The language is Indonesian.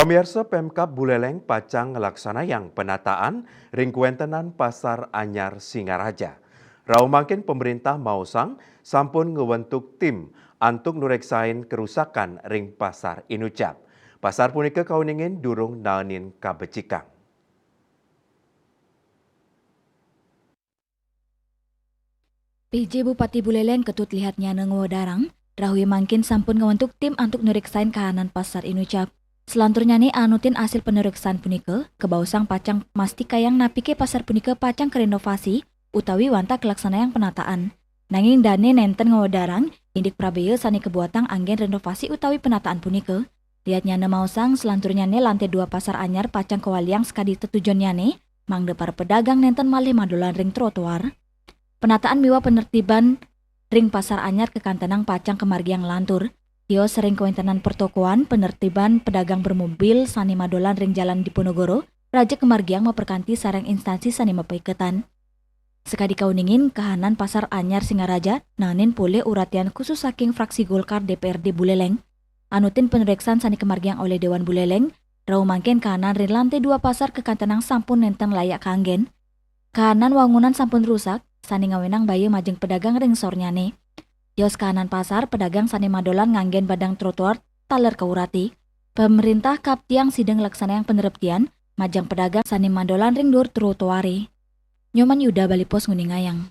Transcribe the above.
Pamirsa Pemkab Buleleng pacang yang penataan ring kuentenan Pasar Anyar Singaraja. Rau makin pemerintah Mausang sampun ngewentuk tim antuk nureksain kerusakan ring pasar Inucap. Pasar punika kauningin durung naonin kabecikang. PJ Bupati Buleleng ketut lihatnya nengwodarang, rahui mangkin sampun ngewentuk tim antuk nureksain kahanan pasar Inucap. Selanturnya nih anutin hasil peneriksaan punike, kebausang pacang mastika yang napike pasar punike pacang kerenovasi, utawi wanta kelaksana yang penataan. Nanging dane nenten ngewodarang, indik prabeyo sani kebuatang anggen renovasi utawi penataan punike. Lihatnya nemausang selanturnya nih lantai 2 pasar anyar pacang kewaliang sekadi tetujonnya nih, mang depar pedagang nenten malih madolan ring trotoar. Penataan miwa penertiban ring pasar anyar ke Kantenang pacang kemargiang lantur. Tio sering kewentenan pertokoan penertiban pedagang bermobil sani madolan ring jalan Diponegoro, Raja Kemargiang memperkanti sarang instansi sani mepaiketan. Sekadi kauningin kahanan pasar anyar Singaraja nanin pule uratian khusus saking fraksi Golkar DPRD Buleleng. Anutin peneriksaan sani kemargiang oleh Dewan Buleleng, rau mangken kahanan ring lantai 2 pasar ke Kantenang sampun nenten layak kanggen. Kahanan wangunan sampun rusak, sani ngawenang bayi majeng pedagang ring sornyane. Yos kahanan pasar pedagang sani madolan nganggen badang trotoar taler kaurati. Pemerintah kap tiang sidang laksana yang penereptian, majang pedagang sani madolan ring dur trotoari. Nyoman Yuda Balipos Nguningayang.